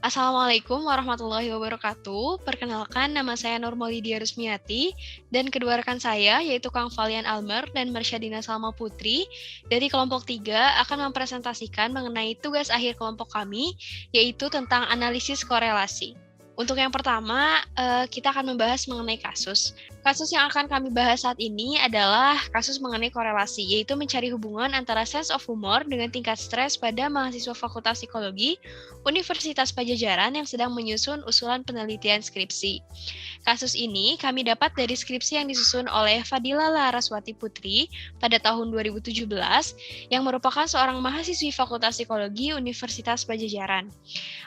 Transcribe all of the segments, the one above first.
Assalamualaikum warahmatullahi wabarakatuh. Perkenalkan, nama saya Nurmolidia Rusmiati dan kedua rekan saya yaitu Kang Valian Almer dan Marsyadina Salma Putri dari kelompok 3 akan mempresentasikan mengenai tugas akhir kelompok kami yaitu tentang analisis korelasi. Untuk yang pertama, kita akan membahas mengenai kasus. Kasus yang akan kami bahas saat ini adalah kasus mengenai korelasi, yaitu mencari hubungan antara sense of humor dengan tingkat stres pada mahasiswa Fakultas Psikologi Universitas Pajajaran yang sedang menyusun usulan penelitian skripsi. Kasus ini kami dapat dari skripsi yang disusun oleh Fadila Laraswati Putri pada tahun 2017 yang merupakan seorang mahasiswi Fakultas Psikologi Universitas Pajajaran.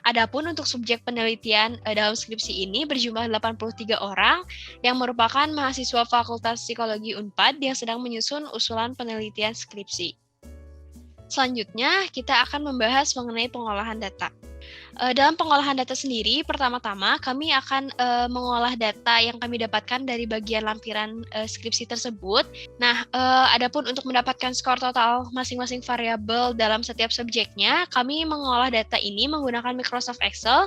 Adapun untuk subjek penelitian dalam skripsi ini berjumlah 83 orang yang merupakan mahasiswa Fakultas Psikologi Unpad yang sedang menyusun usulan penelitian skripsi. Selanjutnya, kita akan membahas mengenai pengolahan data. Dalam pengolahan data sendiri, pertama-tama kami akan mengolah data yang kami dapatkan dari bagian lampiran skripsi tersebut. Nah, adapun untuk mendapatkan skor total masing-masing variabel dalam setiap subjeknya, kami mengolah data ini menggunakan Microsoft Excel,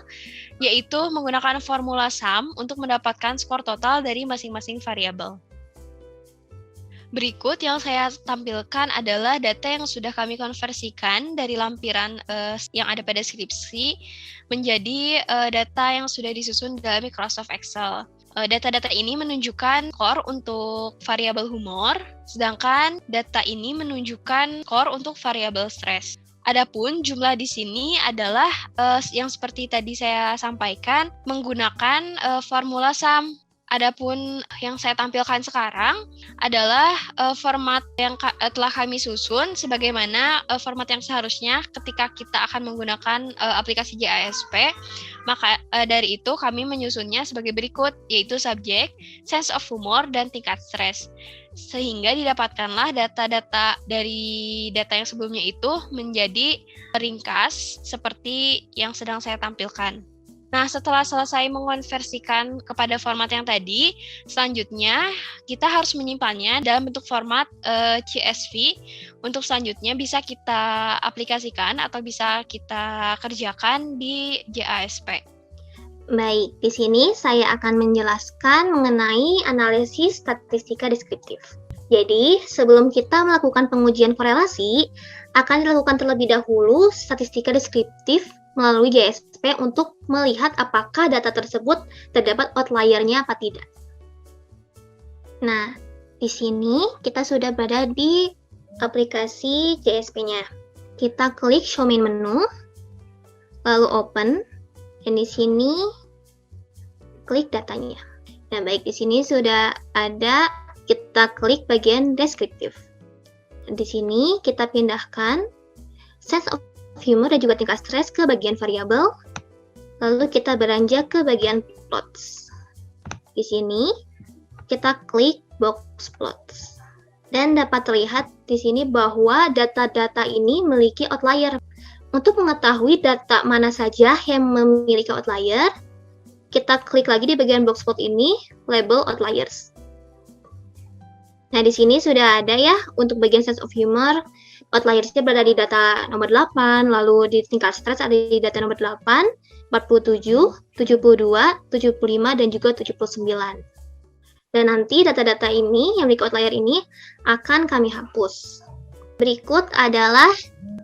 yaitu menggunakan formula sum untuk mendapatkan skor total dari masing-masing variabel. Berikut yang saya tampilkan adalah data yang sudah kami konversikan dari lampiran yang ada pada skripsi menjadi data yang sudah disusun dalam Microsoft Excel. Data-data ini menunjukkan skor untuk variabel humor, sedangkan data ini menunjukkan skor untuk variabel stres. Adapun jumlah di sini adalah yang seperti tadi saya sampaikan menggunakan formula sum. Adapun yang saya tampilkan sekarang adalah format yang telah kami susun sebagaimana format yang seharusnya ketika kita akan menggunakan aplikasi JASP. Maka dari itu kami menyusunnya sebagai berikut, yaitu subjek, sense of humor, dan tingkat stres. Sehingga didapatkanlah data-data dari data yang sebelumnya itu menjadi ringkas seperti yang sedang saya tampilkan. Nah, setelah selesai mengonversikan kepada format yang tadi, selanjutnya kita harus menyimpannya dalam bentuk format CSV. Untuk selanjutnya bisa kita aplikasikan atau bisa kita kerjakan di JASP. Baik, di sini saya akan menjelaskan mengenai analisis statistika deskriptif. Jadi, sebelum kita melakukan pengujian korelasi, akan dilakukan terlebih dahulu statistika deskriptif melalui JSP untuk melihat apakah data tersebut terdapat outlier-nya apa tidak. Nah, di sini kita sudah berada di aplikasi JSP-nya. Kita klik Show Main Menu, lalu Open, dan di sini klik datanya. Nah, baik, di sini sudah ada, kita klik bagian deskriptif. Di sini kita pindahkan sense of humor dan juga tingkat stres ke bagian variabel, lalu kita beranjak ke bagian plots. Di sini kita klik box plots dan dapat terlihat di sini bahwa data-data ini memiliki outlier. Untuk mengetahui data mana saja yang memiliki outlier, kita klik lagi di bagian box plot ini, label outliers. Nah, di sini sudah ada ya untuk bagian sense of humor. Outliersnya berada di data nomor 8, lalu di tingkat stres ada di data nomor 8, 47, 72, 75, dan juga 79. Dan nanti data-data ini, yang memiliki outlier ini, akan kami hapus. Berikut adalah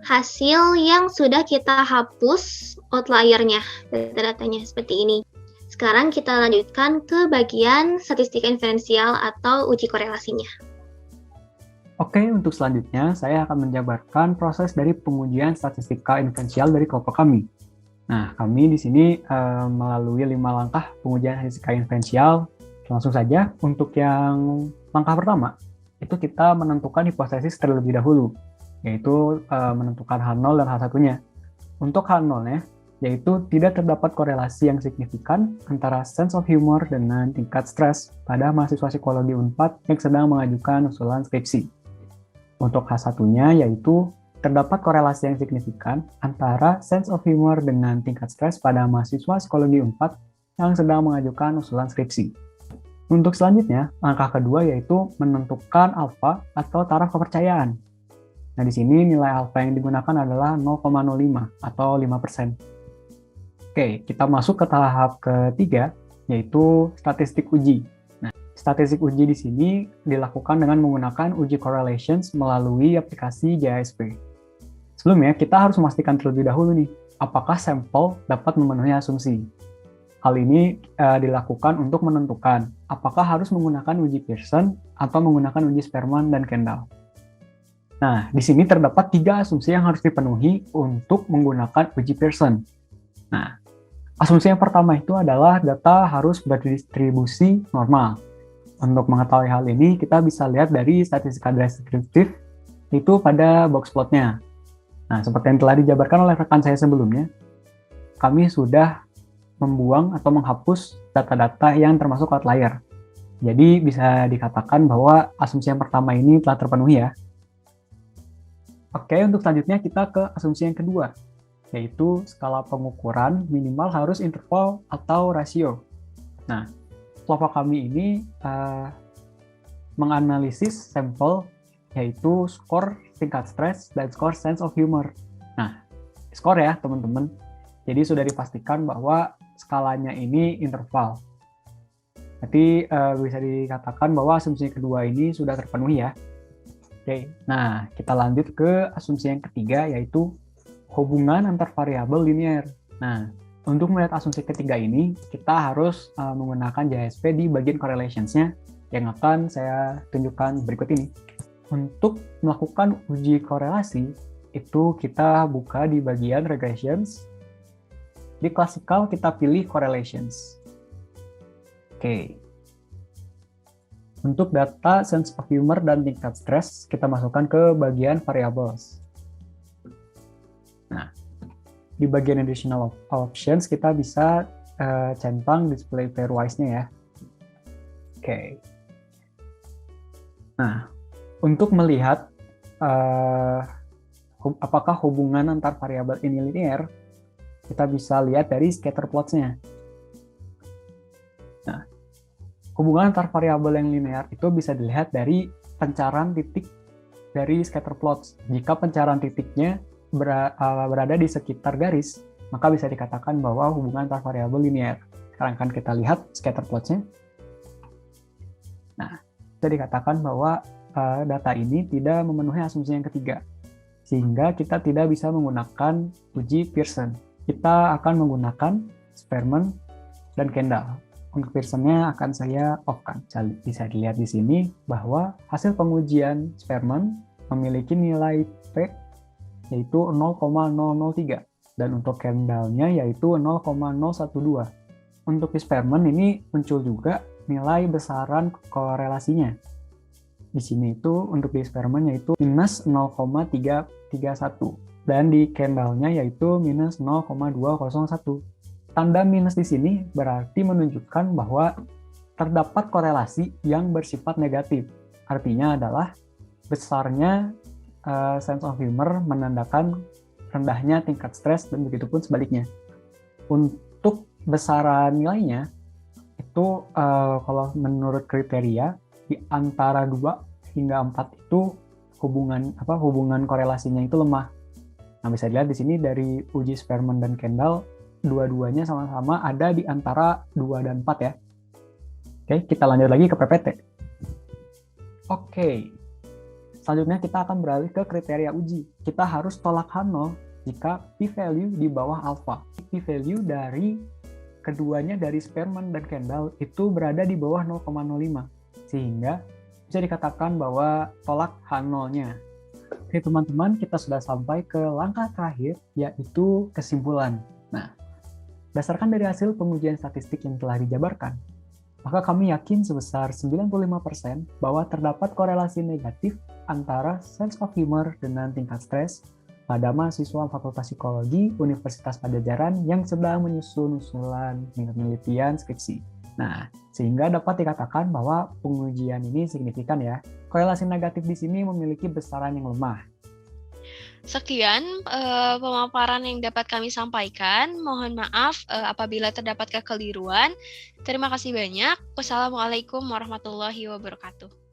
hasil yang sudah kita hapus outliernya, data-datanya seperti ini. Sekarang kita lanjutkan ke bagian statistika inferensial atau uji korelasinya. Oke, untuk selanjutnya saya akan menjabarkan proses dari pengujian statistika inferensial dari kelompok kami. Nah, kami di sini melalui 5 langkah pengujian statistika inferensial. Langsung saja, untuk yang langkah pertama, itu kita menentukan hipotesis terlebih dahulu, yaitu menentukan H0 dan H1-nya. Untuk H0-nya, yaitu tidak terdapat korelasi yang signifikan antara sense of humor dengan tingkat stres pada mahasiswa psikologi Unpad yang sedang mengajukan usulan skripsi. Untuk H1-nya yaitu terdapat korelasi yang signifikan antara sense of humor dengan tingkat stres pada mahasiswa psikologi Unpad yang sedang mengajukan usulan skripsi. Untuk selanjutnya, langkah kedua yaitu menentukan alfa atau taraf kepercayaan. Nah, di sini nilai alfa yang digunakan adalah 0,05 atau 5%. Oke, kita masuk ke tahap ketiga, yaitu statistik uji. Nah, statistik uji di sini dilakukan dengan menggunakan uji correlations melalui aplikasi JSP. Sebelumnya, kita harus memastikan terlebih dahulu nih, apakah sampel dapat memenuhi asumsi. Hal ini dilakukan untuk menentukan apakah harus menggunakan uji Pearson atau menggunakan uji Spearman dan Kendall. Nah, di sini terdapat 3 asumsi yang harus dipenuhi untuk menggunakan uji Pearson. Nah, asumsi yang pertama itu adalah data harus berdistribusi normal. Untuk mengetahui hal ini, kita bisa lihat dari statistika deskriptif itu pada box plotnya. Nah, seperti yang telah dijabarkan oleh rekan saya sebelumnya, kami sudah membuang atau menghapus data-data yang termasuk outlier. Jadi bisa dikatakan bahwa asumsi yang pertama ini telah terpenuhi ya. Oke, untuk selanjutnya kita ke asumsi yang kedua, yaitu skala pengukuran minimal harus interval atau rasio. Nah, kelompok kami ini menganalisis sampel yaitu skor tingkat stres dan skor sense of humor. Nah, skor ya teman-teman. Jadi sudah dipastikan bahwa skalanya ini interval. Jadi bisa dikatakan bahwa asumsi kedua ini sudah terpenuhi ya. Oke, nah kita lanjut ke asumsi yang ketiga yaitu hubungan antar variabel linear. Nah, untuk melihat asumsi ketiga ini, kita harus menggunakan JSP di bagian correlationsnya yang akan saya tunjukkan berikut ini. Untuk melakukan uji korelasi, itu kita buka di bagian regressions. Di classical kita pilih correlations. Oke. Untuk data sense of humor dan tingkat stres, kita masukkan ke bagian variables. Nah, di bagian additional options kita bisa centang display pairwise-nya ya. Oke. Nah, untuk melihat apakah hubungan antar variabel ini linear, kita bisa lihat dari scatter plots-nya. Nah, hubungan antar variabel yang linear itu bisa dilihat dari pencarahan titik dari scatter plots. Jika pencarahan titiknya berada di sekitar garis, maka bisa dikatakan bahwa hubungan antar variabel linear. Sekarang kan kita lihat scatter plots-nya. Nah, bisa dikatakan bahwa data ini tidak memenuhi asumsi yang ketiga, sehingga kita tidak bisa menggunakan uji Pearson. Kita akan menggunakan Spearman dan Kendall. Untuk Pearson-nya akan saya off-kan. Bisa dilihat di sini bahwa hasil pengujian Spearman memiliki nilai P yaitu 0,003 dan untuk Kendall-nya yaitu 0,012. Untuk di Spearman ini muncul juga nilai besaran korelasinya. Di sini itu untuk di Spearman yaitu minus 0,331 dan di Kendall-nya yaitu minus 0,201. Tanda minus di sini berarti menunjukkan bahwa terdapat korelasi yang bersifat negatif. Artinya adalah besarnya sense of humor menandakan rendahnya tingkat stres dan begitu pun sebaliknya. Untuk besaran nilainya itu kalau menurut kriteria di antara 2 hingga 4 itu hubungan korelasinya itu lemah. Nah, bisa dilihat di sini dari uji Spearman dan Kendall, dua-duanya sama-sama ada di antara 2 dan 4 ya. Oke, kita lanjut lagi ke PPT. Oke, selanjutnya kita akan beralih ke kriteria uji. Kita harus tolak H0 jika p-value di bawah alpha. P-value dari keduanya dari Spearman dan Kendall itu berada di bawah 0,05. Sehingga bisa dikatakan bahwa tolak H0-nya. Oke teman-teman, kita sudah sampai ke langkah terakhir, yaitu kesimpulan. Nah, berdasarkan dari hasil pengujian statistik yang telah dijabarkan, maka kami yakin sebesar 95% bahwa terdapat korelasi negatif antara sense of humor dengan tingkat stres pada mahasiswa Fakultas Psikologi Universitas Padjadjaran yang sedang menyusun usulan penelitian skripsi. Nah, sehingga dapat dikatakan bahwa pengujian ini signifikan ya. Korelasi negatif di sini memiliki besaran yang lemah. Sekian pemaparan yang dapat kami sampaikan. Mohon maaf apabila terdapat kekeliruan. Terima kasih banyak. Wassalamualaikum warahmatullahi wabarakatuh.